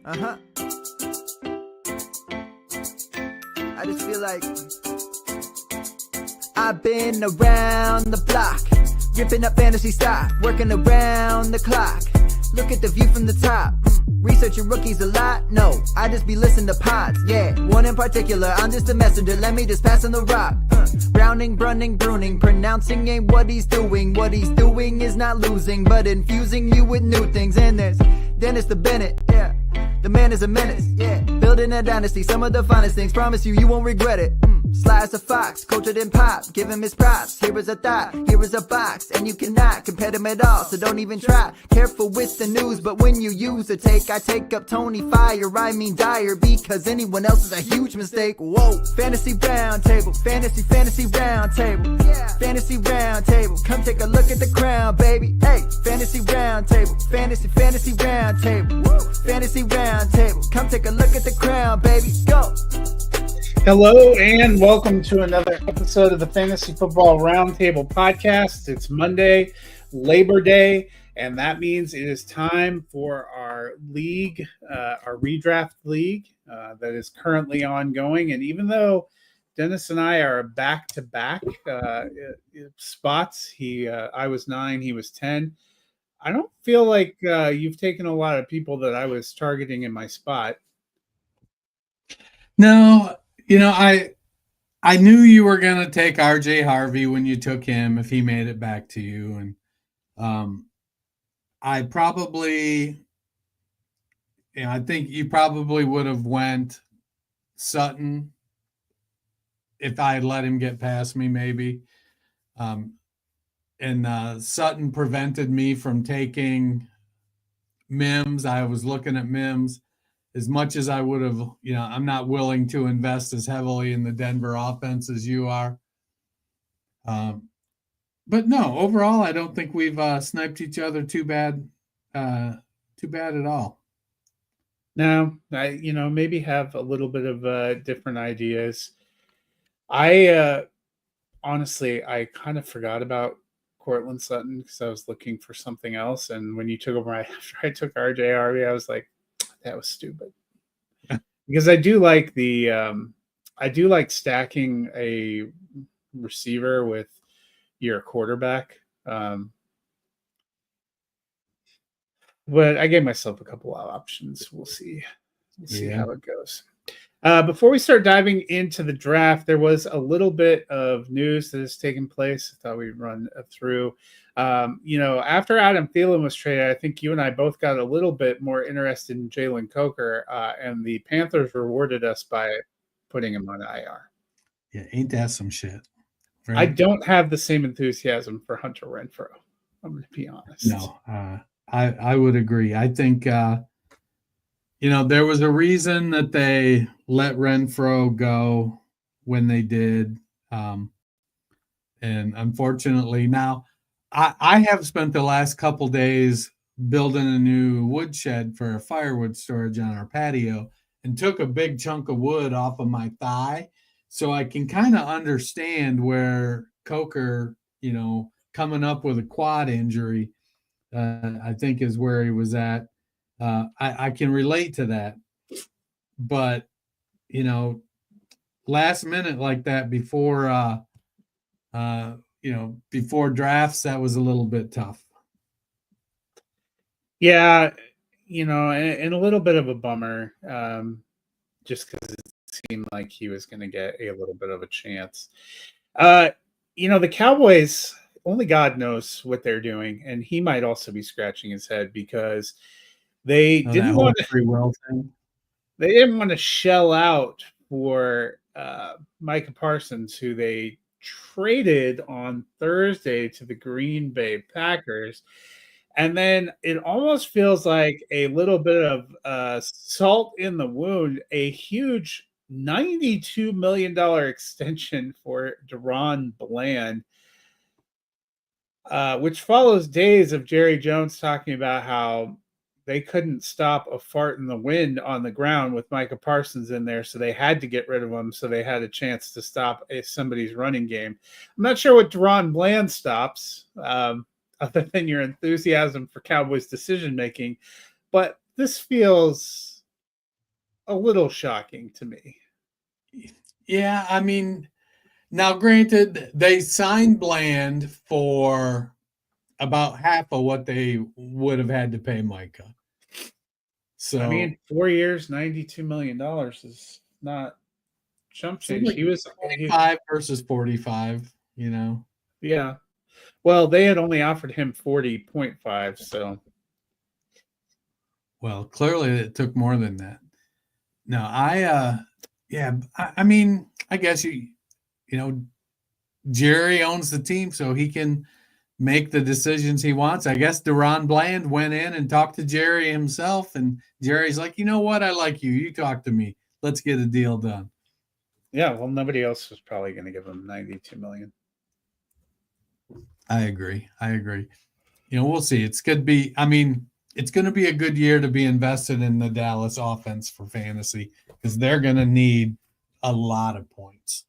I just feel like I've been around the block, ripping up fantasy stock, working around the clock. Look at the view from the top. Researching rookies a lot? No, I just be listening to pods. Yeah, one in particular, I'm just a messenger. Let me just pass on the rock. Browning, brunning, pruning, pronouncing ain't what he's doing. What he's doing is not losing, but infusing you with new things. And there's Dennis the Bennett, yeah. The man is a menace, yeah. Building a dynasty, some of the finest things. Promise you, you won't regret it. Sly as a fox, cultured in pop. Give him his props. Here is a thought, here is a box, and you cannot compare them at all. So don't even try. Careful with the news, but when you use a take, I take up Tony Fire. I mean Dyer, because anyone else is a huge mistake. Whoa, fantasy roundtable, fantasy roundtable, yeah. Fantasy roundtable, come take a look at the crown, baby. Hey, fantasy roundtable, fantasy roundtable, woo. Fantasy roundtable, come take a look at the crown, baby. Go. Hello and welcome to another episode of the Fantasy Football Roundtable podcast. It's Monday, Labor Day, and that means it is time for our league, our redraft league that is currently ongoing. And even though Dennis and I are back-to-back spots, I was 9, he was 10. I don't feel like you've taken a lot of people that I was targeting in my spot. No. You know, I knew you were going to take RJ Harvey when you took him, if he made it back to you. And I think you probably would have went Sutton if I had let him get past me, maybe. And Sutton prevented me from taking Mims. I was looking at Mims. As much as I would have, I'm not willing to invest as heavily in the Denver offense as you are. But no, overall, I don't think we've sniped each other too bad at all. No, I maybe have a little bit of different ideas. I honestly, I kind of forgot about Cortland Sutton because I was looking for something else. And when you took over after I took RJ Harvey, I was like, that was stupid. Because I do like stacking a receiver with your quarterback. But I gave myself a couple of options. We'll see how it goes. Before we start diving into the draft, there was a little bit of news that has taken place. I thought we'd run through. After Adam Thielen was traded, I think you and I both got a little bit more interested in Jalen Coker, and the Panthers rewarded us by putting him on IR. Yeah, ain't that some shit? Right? I don't have the same enthusiasm for Hunter Renfrow. I'm going to be honest. No, I would agree. I think, there was a reason that they let Renfrow go when they did. And unfortunately now, I have spent the last couple days building a new woodshed for a firewood storage on our patio and took a big chunk of wood off of my thigh. So I can kind of understand where Coker, coming up with a quad injury, I think is where he was at. I can relate to that. But, last minute like that before before drafts, that was a little bit tough. Yeah, and a little bit of a bummer, just because it seemed like he was going to get a little bit of a chance. The Cowboys, only God knows what they're doing, and he might also be scratching his head because they didn't want to shell out for Micah Parsons, who they traded on Thursday to the Green Bay Packers. And then it almost feels like a little bit of salt in the wound, a huge $92 million extension for Deron Bland, which follows days of Jerry Jones talking about how they couldn't stop a fart in the wind on the ground with Micah Parsons in there, so they had to get rid of him so they had a chance to stop somebody's running game. I'm not sure what Deron Bland stops, other than your enthusiasm for Cowboys decision-making, but this feels a little shocking to me. Yeah, I mean, now granted, they signed Bland for about half of what they would have had to pay Micah. So I mean, 4 years, $92 million is not chump change. like He was 25 versus 45, yeah. Well, they had only offered him 40.5, so Well, clearly it took more than that. No, I mean, I guess Jerry owns the team, so he can make the decisions he wants. I guess Deron Bland went in and talked to Jerry himself, and Jerry's like, you know what? I like you. You talk to me. Let's get a deal done. yeah, well, nobody else was probably going to give him $92 million. I agree. We'll see. It's going to be a good year to be invested in the Dallas offense for fantasy because they're going to need a lot of points.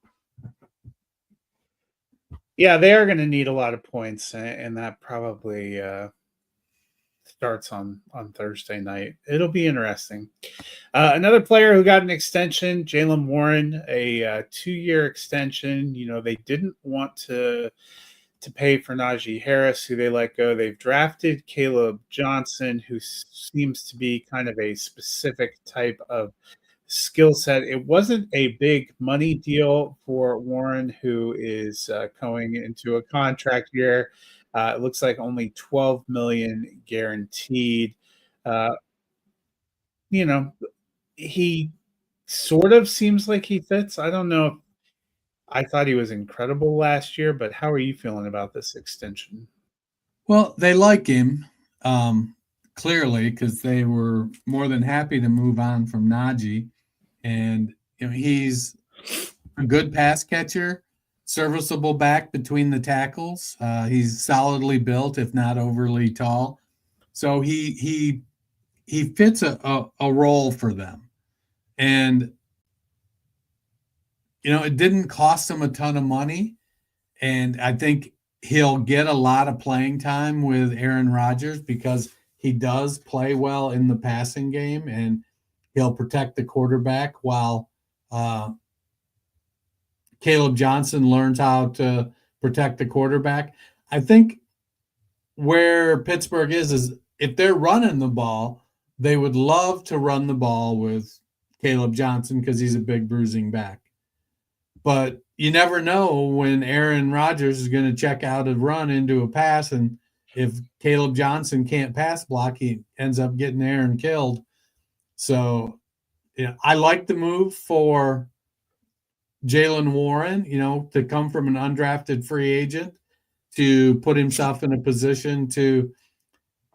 Yeah, they are going to need a lot of points, and that probably starts on Thursday night. It'll be interesting. Another player who got an extension, Jaylen Warren, a 2-year extension. They didn't want to pay for Najee Harris, who they let go. They've drafted Caleb Johnson, who seems to be kind of a specific type of skill set. It wasn't a big money deal for Warren, who is going into a contract year. It looks like only $12 million guaranteed. He sort of seems like he fits. I don't know. I thought he was incredible last year, but how are you feeling about this extension? Well, they like him, clearly, because they were more than happy to move on from Najee. And he's a good pass catcher, serviceable back between the tackles. He's solidly built, if not overly tall. So he fits a role for them. And it didn't cost him a ton of money. And I think he'll get a lot of playing time with Aaron Rodgers because he does play well in the passing game and he'll protect the quarterback while Caleb Johnson learns how to protect the quarterback. I think where Pittsburgh is if they're running the ball, they would love to run the ball with Caleb Johnson because he's a big bruising back. But you never know when Aaron Rodgers is going to check out a run into a pass, and if Caleb Johnson can't pass block, he ends up getting Aaron killed. So, I like the move for Jaylen Warren, to come from an undrafted free agent to put himself in a position to,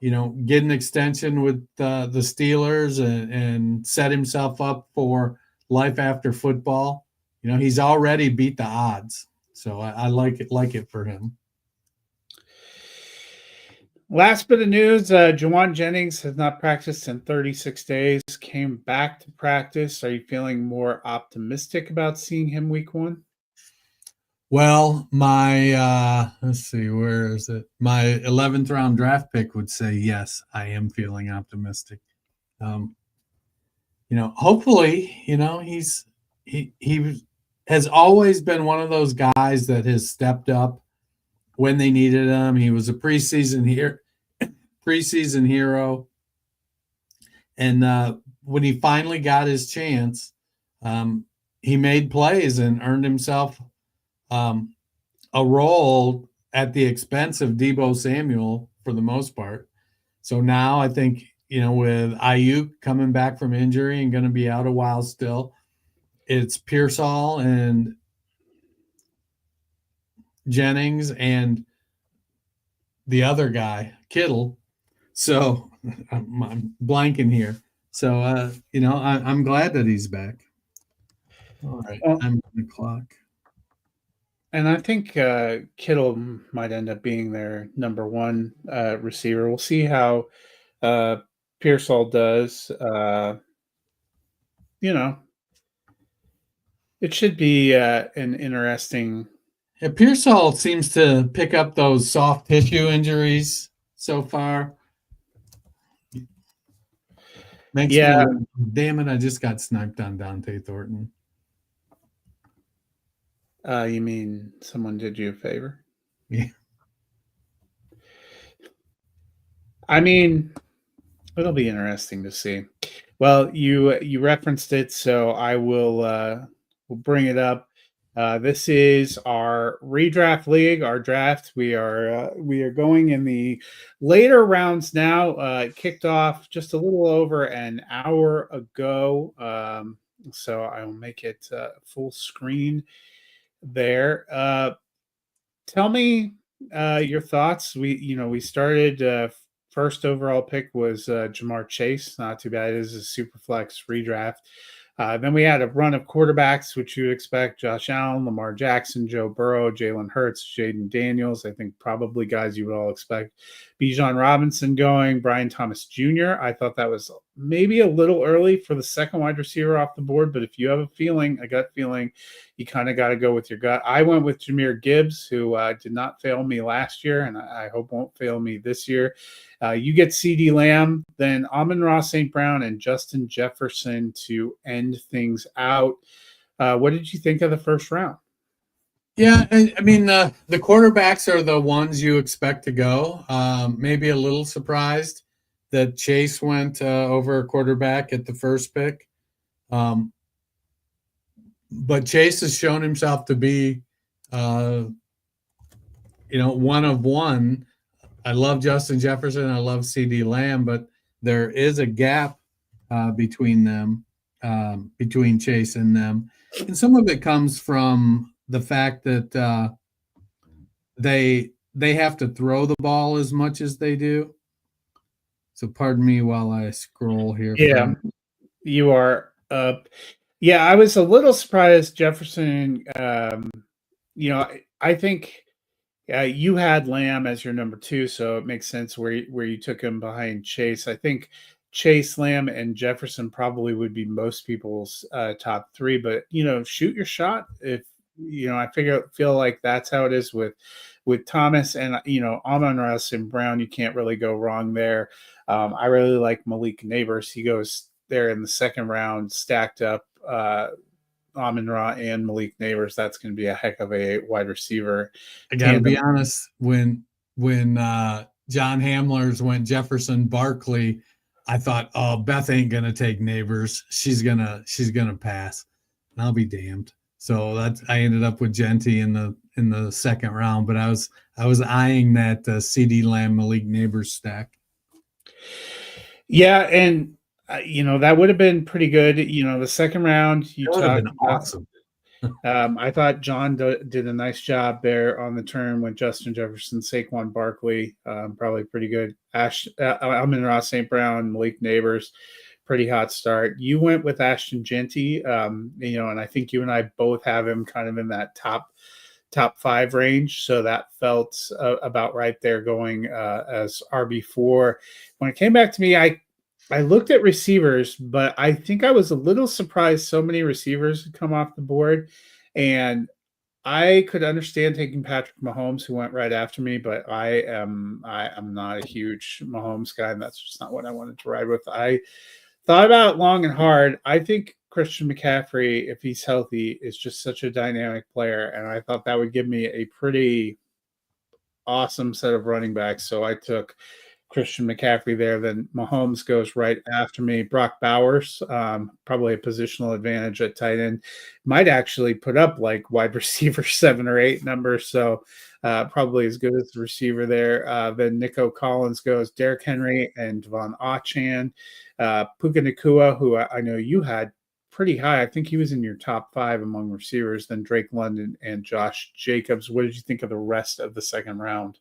get an extension with the Steelers and set himself up for life after football. He's already beat the odds. So I like it for him. Last bit of news, Juwan Jennings has not practiced in 36 days, came back to practice. Are you feeling more optimistic about seeing him week 1? Well, my, let's see, where is it? My 11th round draft pick would say, yes, I am feeling optimistic. Hopefully, he has always been one of those guys that has stepped up when they needed him. He was a preseason hero. And when he finally got his chance, he made plays and earned himself a role at the expense of Deebo Samuel for the most part. So now I think, with Ayuk coming back from injury and going to be out a while still, it's Pearsall and Jennings and the other guy, Kittle. So I'm blanking here. So, I'm glad that he's back. All right. I'm on the clock. And I think Kittle might end up being their number 1 receiver. We'll see how Pearsall does. It should be an interesting. Yeah, Pearsall seems to pick up those soft tissue injuries so far. Makes Yeah. me, damn it, I just got sniped on Dante Thornton. You mean someone did you a favor? Yeah. I mean, it'll be interesting to see. Well, you referenced it, so I will bring it up. This is our redraft league, our draft. We are going in the later rounds now. It kicked off just a little over an hour ago, so I will make it full screen there. Tell me your thoughts. We started first overall pick was Jamar Chase. Not too bad. It is a super flex redraft. Then we had a run of quarterbacks, which you would expect: Josh Allen, Lamar Jackson, Joe Burrow, Jalen Hurts, Jaden Daniels. I think probably guys you would all expect. Bijan Robinson going, Brian Thomas Jr. I thought that was maybe a little early for the second wide receiver off the board, but if you have a gut feeling, you kind of got to go with your gut. I went with Jahmyr Gibbs, who did not fail me last year, and I hope won't fail me this year. You get CeeDee Lamb, then Amon-Ra St. Brown, and Justin Jefferson to end things out. What did you think of the first round? Yeah, I mean, the quarterbacks are the ones you expect to go. Maybe a little surprised that Chase went over a quarterback at the first pick. But Chase has shown himself to be, one of one. I love Justin Jefferson. I love CeeDee Lamb, but there is a gap between them, between Chase and them. And some of it comes from the fact that they have to throw the ball as much as they do. So pardon me while I scroll here. Yeah, you are up. Yeah, I was a little surprised Jefferson. I think you had Lamb as your number 2, so it makes sense where you took him behind Chase. I think Chase, Lamb, and Jefferson probably would be most people's top 3. But shoot your shot. If I feel like that's how it is with Thomas and Amon-Ra St. Brown. You can't really go wrong there. I really like Malik Neighbors. He goes there in the second round, stacked up. Amon-Ra and Malik Neighbors. That's going to be a heck of a wide receiver. I got to be honest. When John Hamler's went Jefferson Barkley, I thought, oh, Beth ain't going to take Neighbors. She's gonna pass. And I'll be damned. So I ended up with Genty in the second round, but I was eyeing that CeeDee Lamb Malik Neighbors stack. Yeah, and that would have been pretty good. The second round, you would have been awesome. I thought John did a nice job there on the turn with Justin Jefferson, Saquon Barkley, probably pretty good. Amon-Ra St. Brown, Malik Neighbors, pretty hot start. You went with Ashton Genty, and I think you and I both have him kind of in that top 5 range. So that felt about right there going as RB4. When it came back to me, I looked at receivers, but I think I was a little surprised so many receivers had come off the board. And I could understand taking Patrick Mahomes, who went right after me, but I'm not a huge Mahomes guy, and that's just not what I wanted to ride with. I thought about it long and hard. I think Christian McCaffrey, if he's healthy, is just such a dynamic player, and I thought that would give me a pretty awesome set of running backs. So I took Christian McCaffrey there. Then Mahomes goes right after me. Brock Bowers, probably a positional advantage at tight end. Might actually put up like wide receiver 7 or 8 numbers. So probably as good as the receiver there. Then Nico Collins goes, Derrick Henry and Devon Achane. Puka Nacua, who I know you had pretty high. I think he was in your top 5 among receivers. Then Drake London and Josh Jacobs. What did you think of the rest of the second round?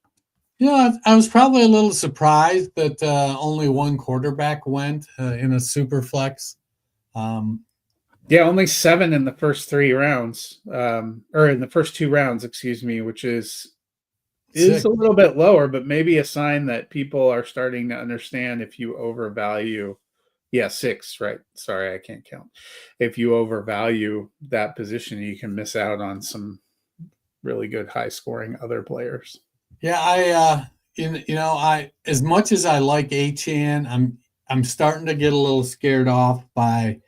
Yeah, I was probably a little surprised that only one quarterback went in a super flex. Yeah, only 7 in the first 3 rounds, or in the first 2 rounds, excuse me, which is a little bit lower, but maybe a sign that people are starting to understand if you overvalue. Yeah, 6, right? Sorry, I can't count. If you overvalue that position, you can miss out on some really good high scoring other players. Yeah, I as much as I like Achane, I'm starting to get a little scared off by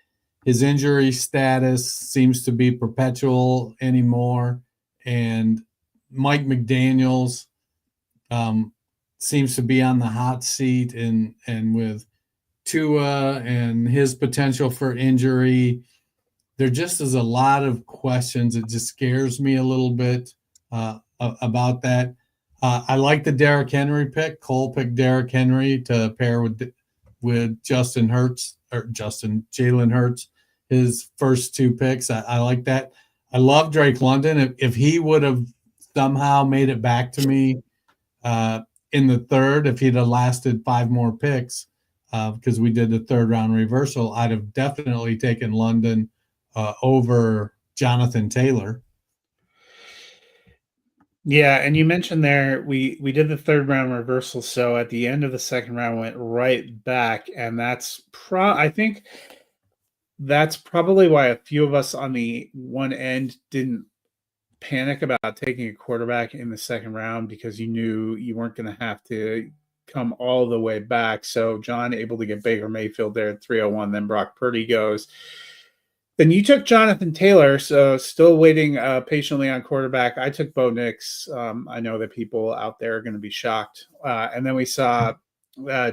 his injury status seems to be perpetual anymore. And Mike McDaniels seems to be on the hot seat, and with Tua and his potential for injury, there just is a lot of questions. It just scares me a little bit about that. I like the Derrick Henry pick. Cole picked Derrick Henry to pair with Jalen Hurts, his first two picks. I like that. I love Drake London. If he would have somehow made it back to me in the third, if he'd have lasted 5 more picks, because we did the third round reversal, I'd have definitely taken London over Jonathan Taylor. Yeah, and you mentioned there we did the third round reversal, so at the end of the second round went right back, and I think that's probably why a few of us on the one end didn't panic about taking a quarterback in the second round, because you knew you weren't going to have to come all the way back. So John able to get Baker Mayfield there at 301, then Brock Purdy goes. Then you took Jonathan Taylor, so still waiting patiently on quarterback. I took Bo Nix. I know that people out there are going to be shocked. And then we saw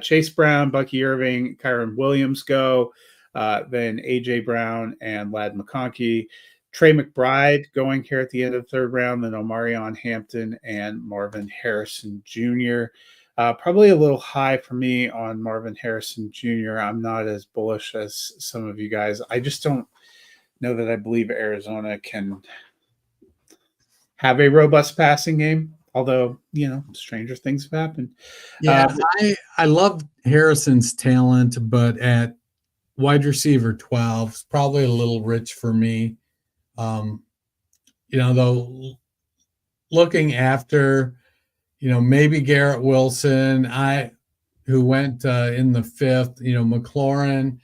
Chase Brown, Bucky Irving, Kyron Williams go, then A.J. Brown and Ladd McConkey. Trey McBride going here at the end of the third round, then Omarion Hampton and Marvin Harrison Jr. Probably a little high for me on Marvin Harrison Jr. I'm not as bullish as some of you guys. I just don't know that I believe Arizona can have a robust passing game, although, stranger things have happened. Yeah, I love Harrison's talent, but at wide receiver 12 is probably a little rich for me. Though looking after, maybe Garrett Wilson, who went in the 5th, McLaurin,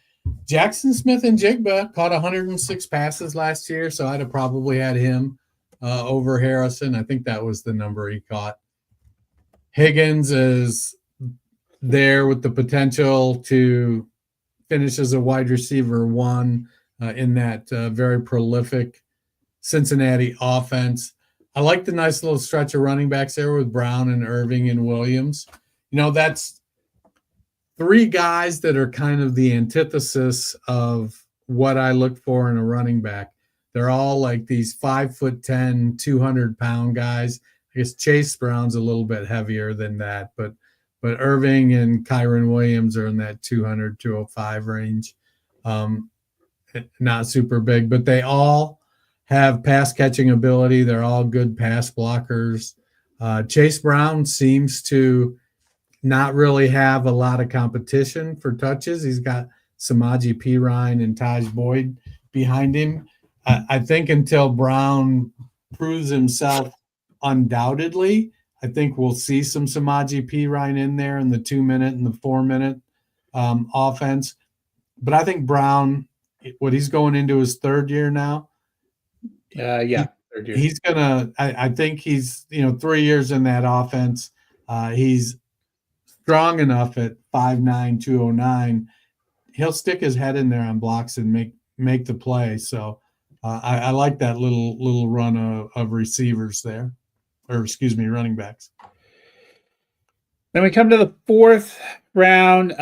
Jackson Smith and Jigba caught 106 passes last year, so I'd have probably had him over Harrison. I think that was the number he caught. Higgins is there with the potential to finish as a wide receiver 1 in that very prolific Cincinnati offense. I like the nice little stretch of running backs there with Brown and Irving and Williams. That's 3 guys that are kind of the antithesis of what I look for in a running back. They're all like these 5'10", 200-pound guys. I guess Chase Brown's a little bit heavier than that, but Irving and Kyron Williams are in that 200, 205 range. Not super big, but they all have pass catching ability. They're all good pass blockers. Chase Brown seems to not really have a lot of competition for touches. He's got Samaje Perine and Taj Boyd behind him. I think until Brown proves himself undoubtedly, I think we'll see some Samaje Perine in there in the 2-minute and the 4-minute offense. But I think Brown, he's going into his 3rd year now. Third year. He's gonna. I think he's 3 years in that offense. He's strong enough at 5'9", 209. He'll stick his head in there on blocks and make the play. So I like that little run of receivers there, running backs. Then we come to the 4th round.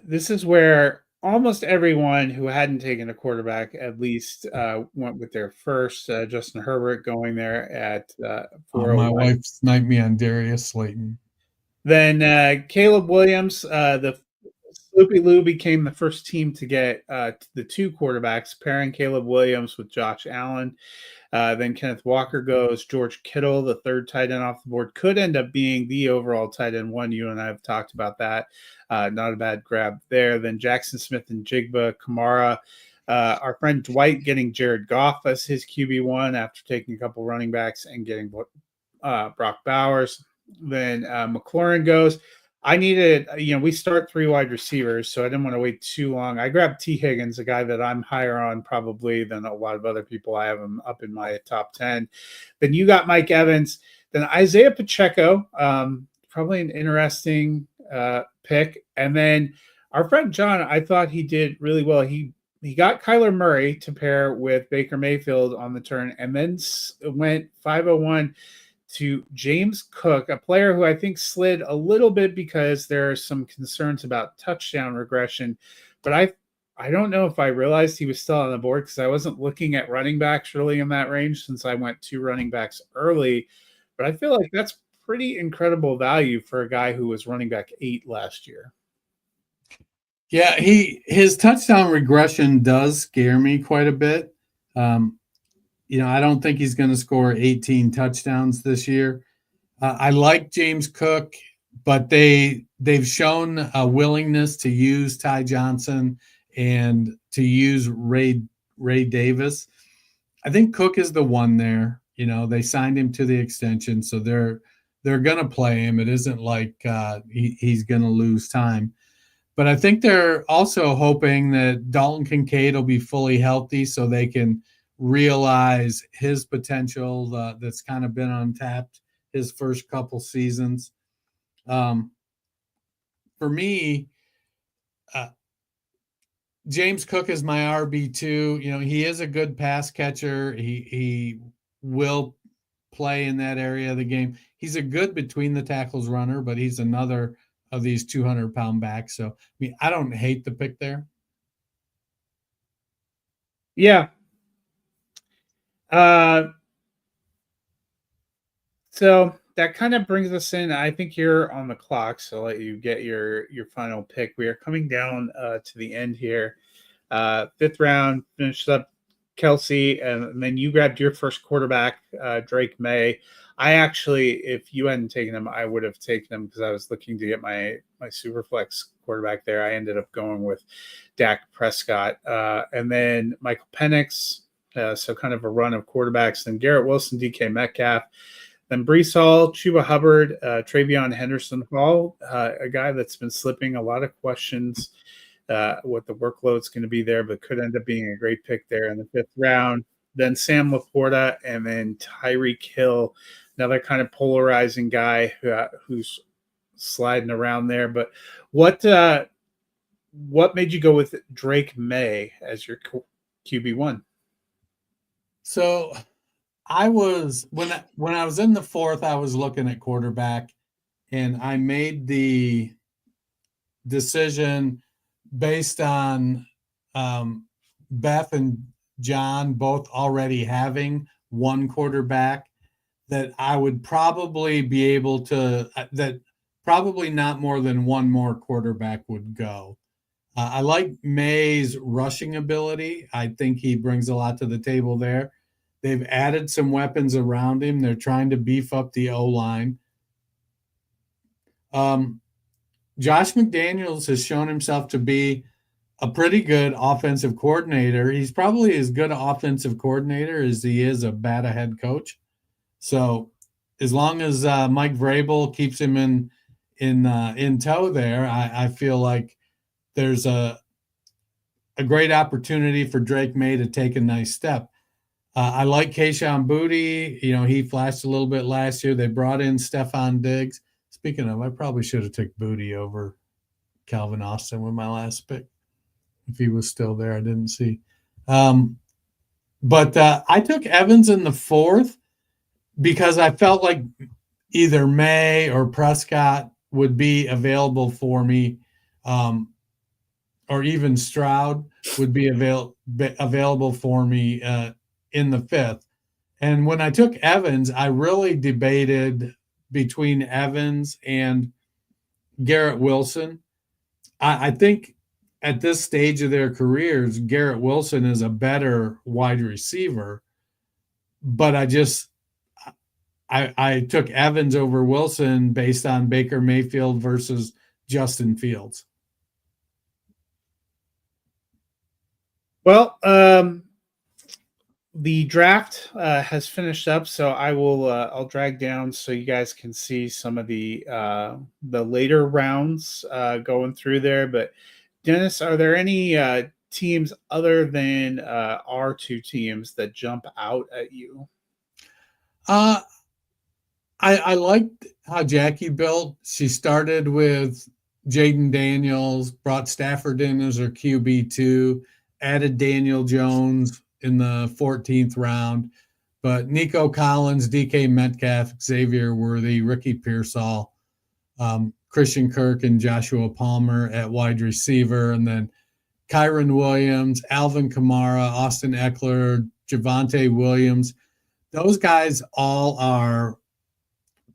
This is where almost everyone who hadn't taken a quarterback at least went with their first. Justin Herbert going there at 401. My wife sniped me on Darius Slayton. Then Caleb Williams, the Sloopy Lou became the first team to get the 2 quarterbacks, pairing Caleb Williams with Josh Allen. Then Kenneth Walker goes. George Kittle, the 3rd tight end off the board, could end up being the overall tight end 1. You and I have talked about that. Not a bad grab there. Then Jackson Smith and Jigba, Kamara. Our friend Dwight getting Jared Goff as his QB1 after taking a couple running backs and getting Brock Bowers. Then McLaurin goes. I needed, we start 3 wide receivers, so I didn't want to wait too long. I grabbed T. Higgins, a guy that I'm higher on probably than a lot of other people. I have him up in my top 10. Then you got Mike Evans. Then Isaiah Pacheco, probably an interesting pick. And then Our friend John, I thought he did really well. He got Kyler Murray to pair with Baker Mayfield on the turn, and then went 501 to James Cook, a player who I think slid a little bit because there are some concerns about touchdown regression. But I don't know if I realized he was still on the board because I wasn't looking at running backs really in that range since I went 2 running backs early. But I feel like that's pretty incredible value for a guy who was running back 8 last year. Yeah, his touchdown regression does scare me quite a bit. I don't think he's going to score 18 touchdowns this year. I like James Cook, but they've shown a willingness to use Ty Johnson and to use Ray Davis. I think Cook is the one there. They signed him to the extension, so they're going to play him. It isn't like he's going to lose time. But I think they're also hoping that Dalton Kincaid will be fully healthy so they can realize his potential that's kind of been untapped his first couple seasons. For me, James Cook is my RB2. He is a good pass catcher. He will play in that area of the game. He's a good between the tackles runner, but he's another of these 200-pound backs. So, I don't hate the pick there. Yeah. So that kind of brings us in. I think you're on the clock, so I'll let you get your final pick. We are coming down to the end here. 5th round, finished up Kelsey, and then you grabbed your first quarterback, Drake May. I actually, if you hadn't taken him, I would have taken him because I was looking to get my Superflex quarterback there. I ended up going with Dak Prescott. And then Michael Penix, so kind of a run of quarterbacks. Then Garrett Wilson, DK Metcalf. Then Breece Hall, Chuba Hubbard, Travion Henderson Hall, a guy that's been slipping. A lot of questions what the workload's going to be there, but could end up being a great pick there in the 5th round. Then Sam Laporta, and then Tyreek Hill, another kind of polarizing guy who's sliding around there. But what made you go with Drake May as your QB1? So I was when I was in the 4th, I was looking at quarterback, and I made the decision based on Beth and John both already having one quarterback that I would probably be able to that probably not more than one more quarterback would go. I like May's rushing ability. I think he brings a lot to the table there. They've added some weapons around him. They're trying to beef up the O-line. Josh McDaniels has shown himself to be a pretty good offensive coordinator. He's probably as good an offensive coordinator as he is a bad head coach. So as long as Mike Vrabel keeps him in tow there, I feel like there's a great opportunity for Drake May to take a nice step. I like Kayshon Boutte. He flashed a little bit last year. They brought in Stephon Diggs. Speaking of, I probably should have taken Boutte over Calvin Austin with my last pick. If he was still there, I didn't see. But I took Evans in the 4th because I felt like either May or Prescott would be available for me, or even Stroud would be available for me in the 5th. And when I took Evans, I really debated between Evans and Garrett Wilson. I think at this stage of their careers, Garrett Wilson is a better wide receiver, but I took Evans over Wilson based on Baker Mayfield versus Justin Fields. Well, the draft has finished up, so I'll drag down so you guys can see some of the later rounds going through there. But Dennis, are there any teams other than our 2 teams that jump out at you? I liked how Jackie built. She started with Jaden Daniels, brought Stafford in as their QB2, added Daniel Jones in the 14th round. But Nico Collins, DK Metcalf, Xavier Worthy, Ricky Pearsall, Christian Kirk, and Joshua Palmer at wide receiver. And then Kyron Williams, Alvin Kamara, Austin Eckler, Javonte Williams. Those guys all are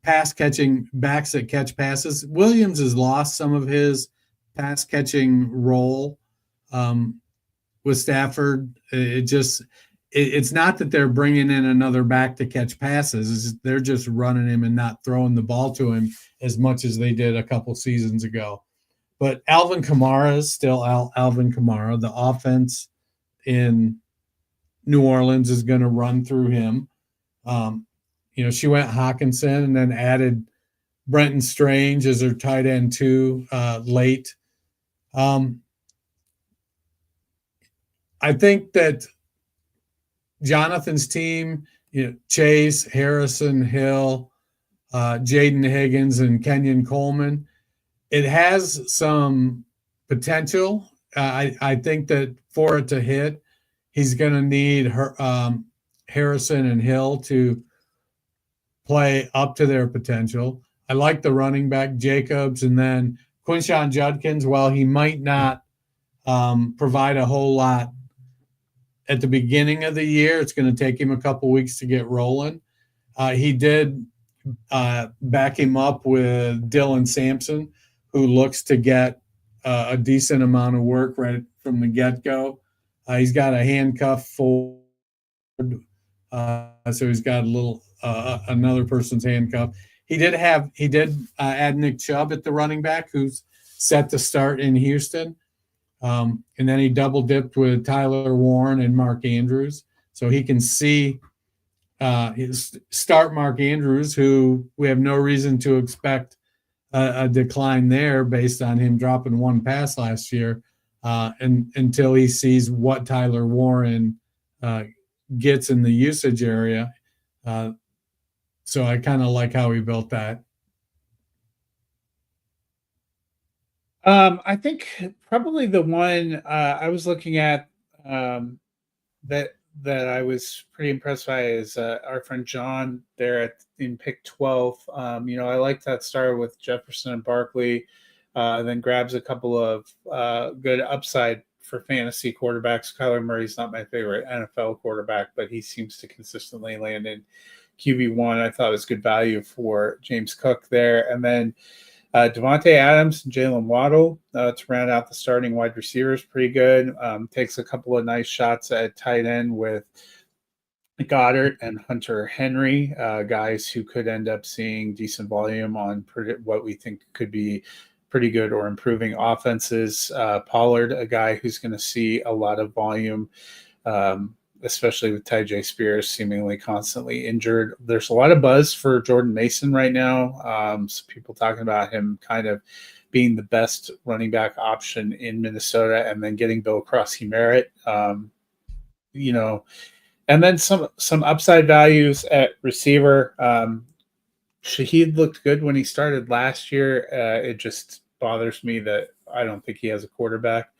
pass catching backs that catch passes. Williams has lost some of his pass catching role with Stafford. It's not that they're bringing in another back to catch passes. They're just running him and not throwing the ball to him as much as they did a couple seasons ago. But Alvin Kamara is still Alvin Kamara. The offense in New Orleans is going to run through him. She went Hawkinson and then added Brenton Strange as her tight end too late. I think that Jonathan's team, Chase, Harrison, Hill, Jaden Higgins, and Kenyon Coleman, it has some potential. I think that for it to hit, he's going to need Harrison and Hill to play up to their potential. I like the running back Jacobs, and then Quinshon Judkins. While he might not provide a whole lot at the beginning of the year, it's going to take him a couple weeks to get rolling. He did back him up with Dylan Sampson, who looks to get a decent amount of work right from the get-go. He's got a handcuff forward, so he's got a little another person's handcuff. He did add Nick Chubb at the running back, who's set to start in Houston. And then he double dipped with Tyler Warren and Mark Andrews. So he can see start Mark Andrews, who we have no reason to expect a decline there based on him dropping one pass last year, and until he sees what Tyler Warren gets in the usage area. So I kind of like how he built that. I think probably the one I was looking at that I was pretty impressed by is our friend John there in pick 12. I like that start with Jefferson and Barkley, then grabs a couple of good upside for fantasy quarterbacks. Kyler Murray's not my favorite NFL quarterback, but he seems to consistently land in QB1. I thought it was good value for James Cook there. And then Devontae Adams and Jalen Waddle to round out the starting wide receivers, pretty good. Takes a couple of nice shots at tight end with Goddard and Hunter Henry, guys who could end up seeing decent volume on what we think could be pretty good or improving offenses. Pollard, a guy who's going to see a lot of volume, especially with Tyjae Spears seemingly constantly injured. There's a lot of buzz for Jordan Mason right now. So people talking about him kind of being the best running back option in Minnesota, and then getting Bill Cross-Merritt, and then some upside values at receiver. Shahid looked good when he started last year. It just bothers me that I don't think he has a quarterback.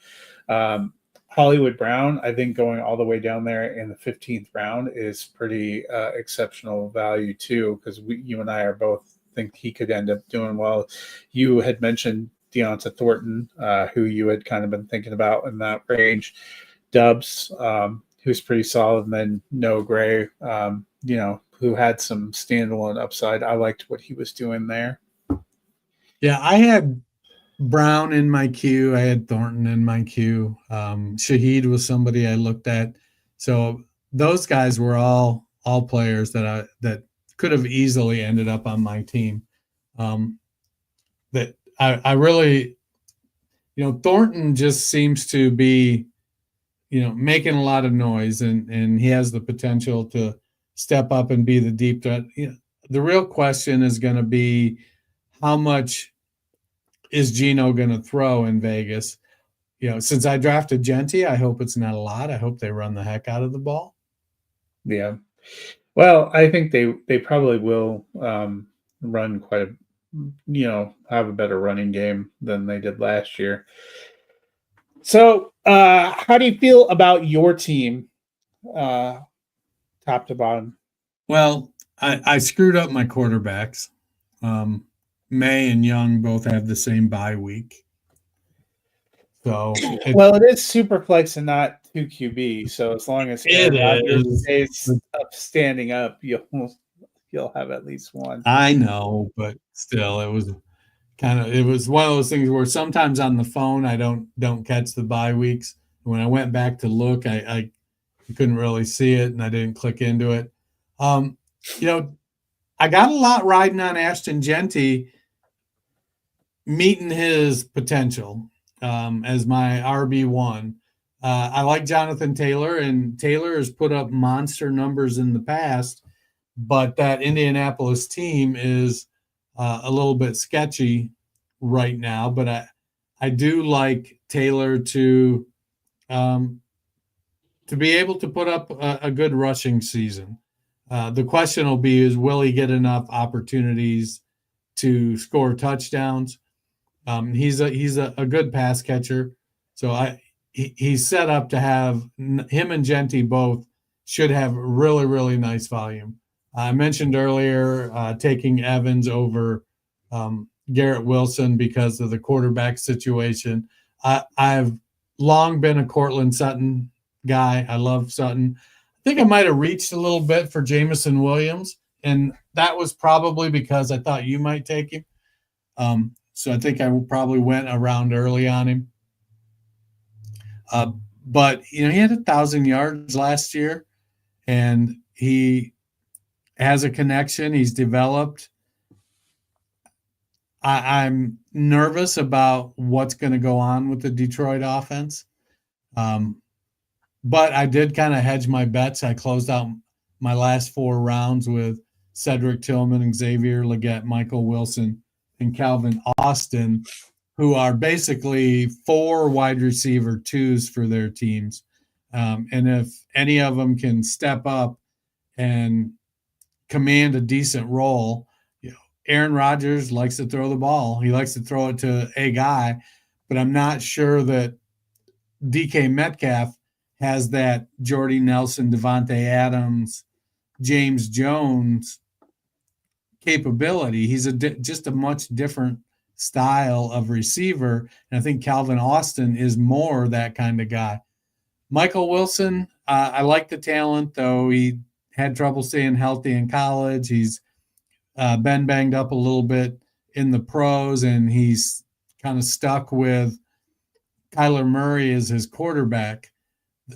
Hollywood Brown, I think going all the way down there in the 15th round is pretty exceptional value too, because you and I are both think he could end up doing well. You had mentioned Deonta Thornton, who you had kind of been thinking about in that range. Dubs, who's pretty solid, and then Noah Gray, who had some standalone upside. I liked what he was doing there. Yeah, I had Brown in my queue. I had Thornton in my queue. Shahid was somebody I looked at. So those guys were all players that could have easily ended up on my team. That I really, Thornton just seems to be, making a lot of noise, and he has the potential to step up and be the deep threat. The real question is going to be, how much is Geno going to throw in Vegas? Since I drafted Genty, I hope it's not a lot. I hope they run the heck out of the ball. Yeah. Well, I think they probably will run quite have a better running game than they did last year. So, how do you feel about your team, top to bottom? Well, I screwed up my quarterbacks. May and Young both have the same bye week. So Well, it is super flex and not 2 QB. So as long as Aaron Rodgers stays up, standing up, you'll have at least one. I know, but still, it was one of those things where sometimes on the phone I don't catch the bye weeks. When I went back to look, I couldn't really see it, and I didn't click into it. I got a lot riding on Ashton Genty meeting his potential as my RB1. I like Jonathan Taylor, and Taylor has put up monster numbers in the past, but that Indianapolis team is a little bit sketchy right now. But I do like Taylor to be able to put up a good rushing season. The question will be is, will he get enough opportunities to score touchdowns? He's a good pass catcher. So he's set up to have him and Genty both should have really, really nice volume. I mentioned earlier taking Evans over Garrett Wilson because of the quarterback situation. I've long been a Cortland Sutton guy. I love Sutton. I think I might have reached a little bit for Jameson Williams, and that was probably because I thought you might take him. So I think I probably went around early on him. But he had 1,000 yards last year, and he has a connection. He's developed. I'm nervous about what's going to go on with the Detroit offense. But I did kind of hedge my bets. I closed out my last 4 rounds with Cedric Tillman and Xavier Legette, Michael Wilson, and Calvin Austin, who are basically 4 wide receiver 2s for their teams. And if any of them can step up and command a decent role, Aaron Rodgers likes to throw the ball. He likes to throw it to a guy, but I'm not sure that DK Metcalf has that Jordy Nelson, Devontae Adams, James Jones capability. He's just a much different style of receiver, and I think Calvin Austin is more that kind of guy. Michael Wilson, I like the talent, though he had trouble staying healthy in college. He's been banged up a little bit in the pros, and he's kind of stuck with Kyler Murray as his quarterback.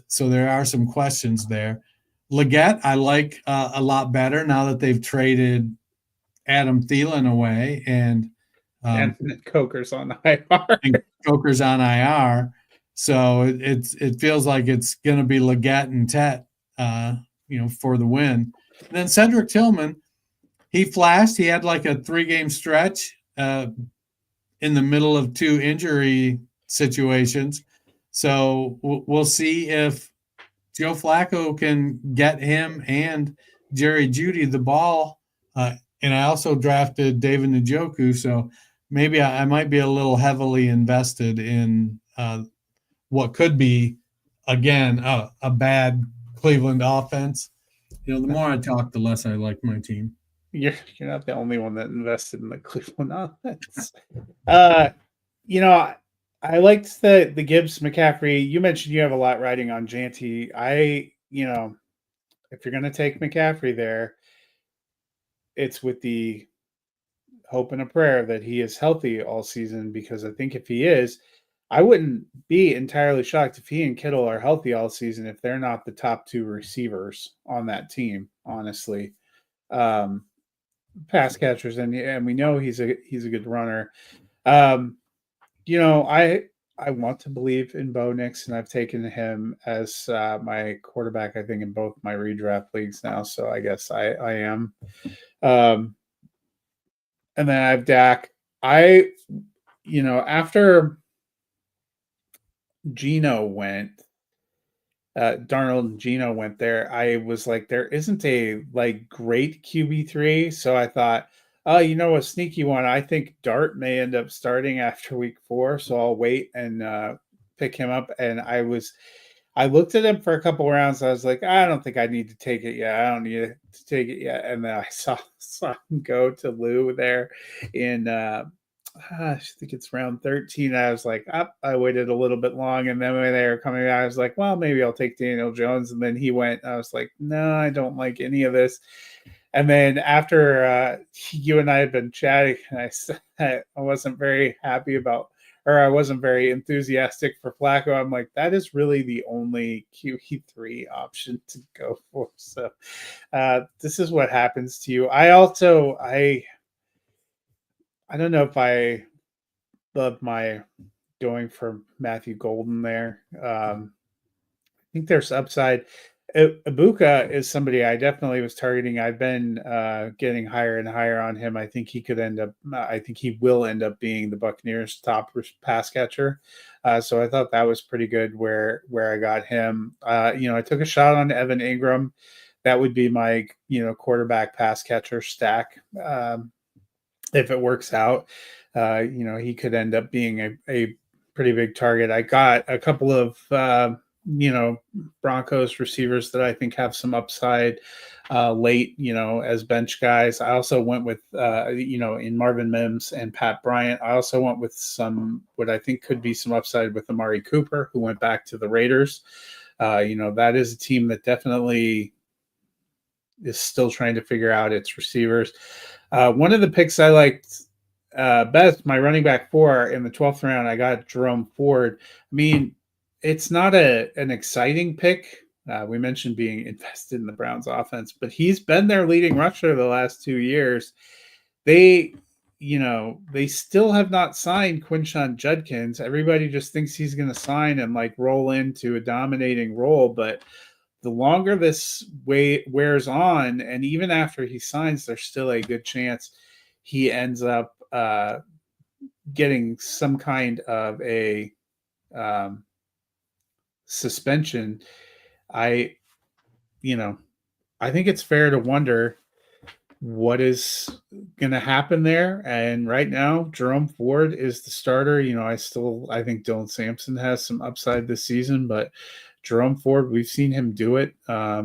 So there are some questions there. Legette, I like a lot better now that they've traded Adam Thielen away, and Coker's on IR. And Coker's on IR. So it feels like it's going to be Legette and Tet, for the win. And then Cedric Tillman, he flashed. He had like a 3-game stretch in the middle of 2 injury situations. So we'll see if Joe Flacco can get him and Jerry Jeudy the ball. And I also drafted David Njoku, so maybe I might be a little heavily invested in what could be, again, a bad Cleveland offense. The more I talk, the less I like my team. You're not the only one that invested in the Cleveland offense. I liked the Gibbs McCaffrey. You mentioned you have a lot riding on Janty. If you're going to take McCaffrey there, it's with the hope and a prayer that he is healthy all season, because I think if he is, I wouldn't be entirely shocked if he and Kittle are healthy all season if they're not the top 2 receivers on that team, honestly. Pass catchers, and we know he's a good runner. I want to believe in Bo Nix, and I've taken him as my quarterback, I think, in both my redraft leagues now. So I guess I am. And then I have Dak. After Geno went, Darnold and Geno went there, I was like, there isn't a great QB3. So I thought, You know, a sneaky one. I think Dart may end up starting after week 4, so I'll wait and pick him up. And I looked at him for a couple rounds. I was like, I don't think I need to take it yet. I don't need to take it yet. And then I saw him go to Lou there in I think it's round 13. I was like, I waited a little bit long. And then when they were coming out, I was like, well, maybe I'll take Daniel Jones. And then he went. I was like, no, I don't like any of this. And then after you and I had been chatting, and I said I wasn't very happy about, or I wasn't very enthusiastic for Flacco. I'm like, that is really the only QE3 option to go for. So this is what happens to you. I don't know if I love my going for Matthew Golden there. I think there's upside. Ibuka is somebody I definitely was targeting. I've been getting higher and higher on him. I think he could end up. I think he will end up being the Buccaneers' top pass catcher. So I thought that was pretty good where I got him. I took a shot on Evan Ingram. That would be my quarterback pass catcher stack if it works out. He could end up being a pretty big target. I got a couple of Broncos receivers that I think have some upside late, as bench guys. I also went with, in Marvin Mims and Pat Bryant. I also went with what I think could be some upside with Amari Cooper, who went back to the Raiders. That is a team that definitely is still trying to figure out its receivers. One of the picks I liked best, my running back 4 in the 12th round, I got Jerome Ford. I mean, it's not an exciting pick. We mentioned being invested in the Browns offense, but he's been their leading rusher the last 2 years. They still have not signed Quinshon Judkins. Everybody just thinks he's going to sign and roll into a dominating role. But the longer this wears on, and even after he signs, there's still a good chance he ends up getting some kind of a suspension. I think it's fair to wonder what is going to happen there. And right now, Jerome Ford is the starter. I think Dylan Sampson has some upside this season, but Jerome Ford, we've seen him do it a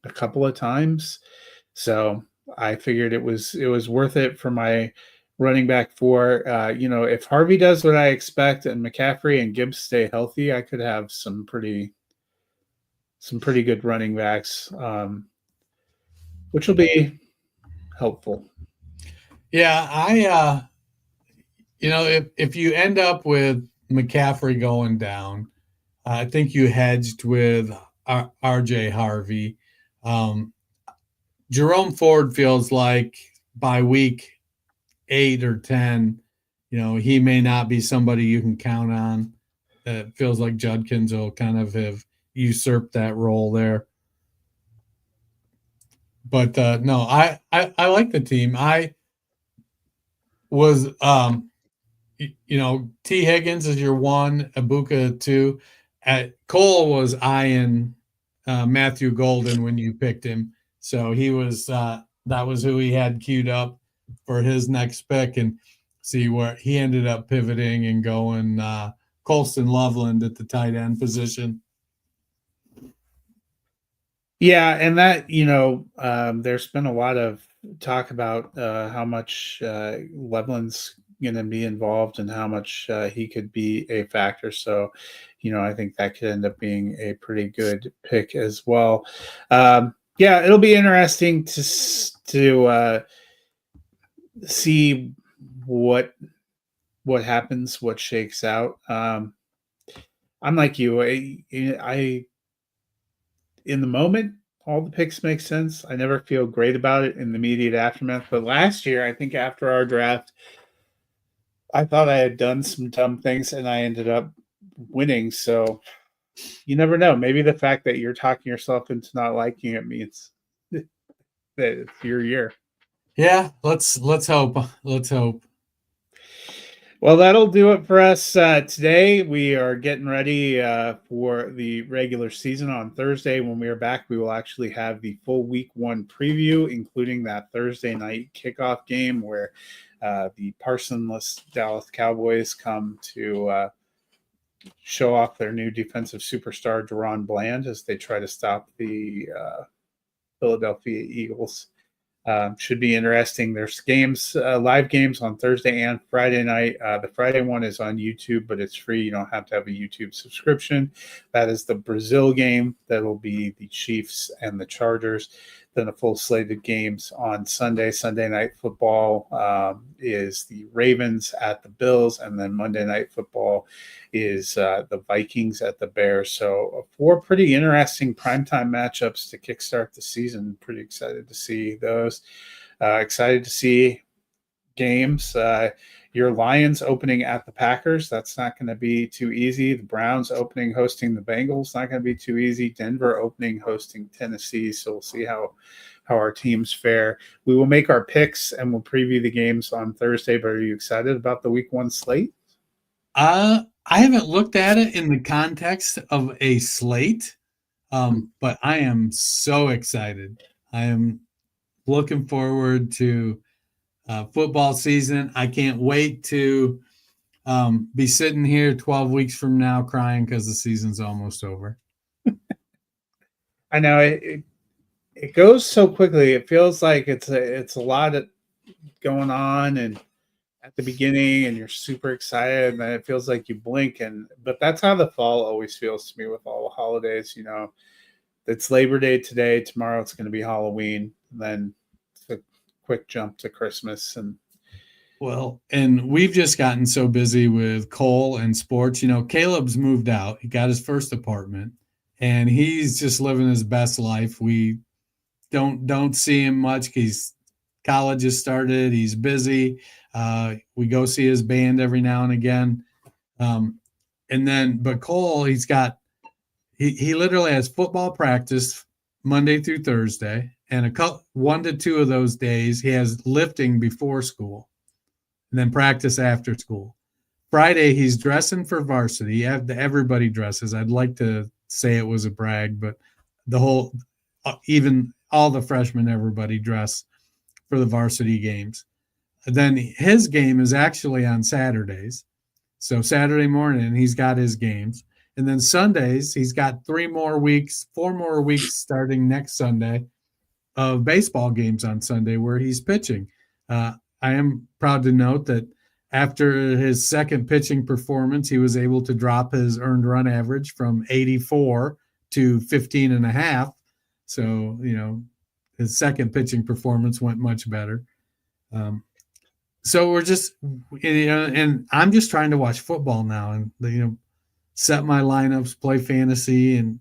couple of times. So I figured it was worth it for my running back 4. If Harvey does what I expect and McCaffrey and Gibbs stay healthy, I could have some pretty good running backs, which will be helpful. Yeah, if you end up with McCaffrey going down, I think you hedged with RJ Harvey. Jerome Ford feels like by week 8 or 10, he may not be somebody you can count on. It feels like Judkins will kind of have usurped that role there. But no, I like the team. I was, T. Higgins is your 1, Ibuka 2. Cole was eyeing Matthew Golden when you picked him. So he was that was who he had queued up for his next pick, and see where he ended up pivoting and going Colston Loveland at the tight end position. Yeah, and that, there's been a lot of talk about how much Loveland's going to be involved and how much he could be a factor. So, I think that could end up being a pretty good pick as well. Yeah, it'll be interesting to see what happens, what shakes out. I'm like you. I in the moment, all the picks make sense. I never feel great about it in the immediate aftermath. But last year, I think after our draft, I thought I had done some dumb things and I ended up winning. So you never know. Maybe the fact that you're talking yourself into not liking it means that it's your year. Yeah, let's hope. Let's hope. Well, that'll do it for us today. We are getting ready for the regular season on Thursday. When we are back, we will actually have the full week 1 preview, including that Thursday night kickoff game where the Parsonless Dallas Cowboys come to show off their new defensive superstar, Deron Bland, as they try to stop the Philadelphia Eagles. Should be interesting. There's games, live games on Thursday and Friday night. The Friday one is on YouTube, but it's free. You don't have to have a YouTube subscription. That is the Brazil game. That'll be the Chiefs and the Chargers. Then a full slate of games on Sunday. Sunday night football is the Ravens at the Bills, and then Monday night football is the Vikings at the Bears. So 4 pretty interesting primetime matchups to kickstart the season. Pretty excited to see those. Excited to see games. Your Lions opening at the Packers. That's not going to be too easy. The Browns opening hosting the Bengals. Not going to be too easy. Denver opening hosting Tennessee. So we'll see how our teams fare. We will make our picks and we'll preview the games on Thursday. But are you excited about the week 1 slate? I haven't looked at it in the context of a slate, but I am so excited. I am looking forward to football season. I can't wait to be sitting here 12 weeks from now crying because the season's almost over. I know it goes so quickly. It feels like it's a lot of going on and at the beginning, and you're super excited, and then it feels like you blink. But that's how the fall always feels to me with all the holidays. You know, it's Labor Day today. Tomorrow it's going to be Halloween. And then it's a quick jump to Christmas. And we've just gotten so busy with Cole and sports. You know, Caleb's moved out. He got his first apartment, and he's just living his best life. We don't see him much. College has started. He's busy. We go see his band every now and again. But Cole, he literally has football practice Monday through Thursday, and 1 to 2 of those days he has lifting before school, and then practice after school. Friday he's dressing for varsity. Everybody dresses. I'd like to say it was a brag, but even all the freshmen, everybody dress for the varsity games. Then his game is actually on Saturdays. So Saturday morning, he's got his games. And then Sundays, he's got 4 more weeks starting next Sunday of baseball games on Sunday where he's pitching. I am proud to note that after his second pitching performance, he was able to drop his earned run average from 84 to 15.5. So, you know, his second pitching performance went much better. So we're just, you know, and I'm just trying to watch football now and, you know, set my lineups, play fantasy and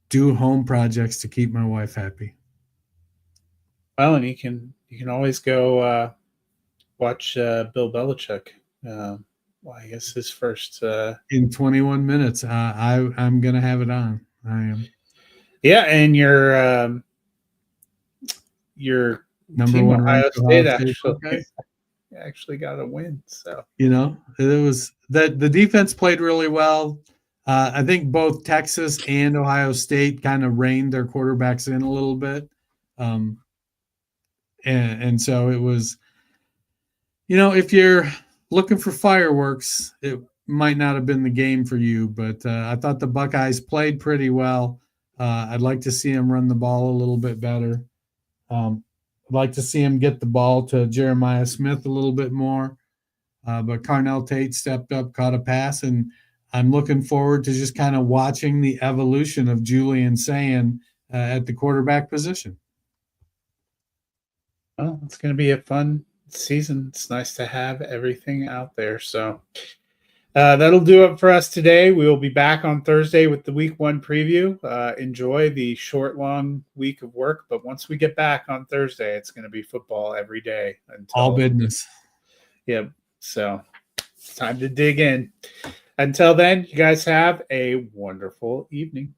do home projects to keep my wife happy. Well, and you can always go watch Bill Belichick. I guess his first in 21 minutes. I'm gonna have it on. I am. Yeah, and your number team, one Ohio State okay. actually got a win. So you know, it was that the defense played really well. I think both Texas and Ohio State kind of reined their quarterbacks in a little bit. And so it was, you know, if you're looking for fireworks, it might not have been the game for you, but I thought the Buckeyes played pretty well. I'd like to see them run the ball a little bit better. I'd like to see him get the ball to Jeremiah Smith a little bit more. But Carnell Tate stepped up, caught a pass, and I'm looking forward to just kind of watching the evolution of Julian Sayin at the quarterback position. Well, it's going to be a fun season. It's nice to have everything out there. So that'll do it for us today. We will be back on Thursday with the week 1 preview. Enjoy the short, long week of work. But once we get back on Thursday, it's going to be football every day. All business. Yep. So it's time to dig in. Until then, you guys have a wonderful evening.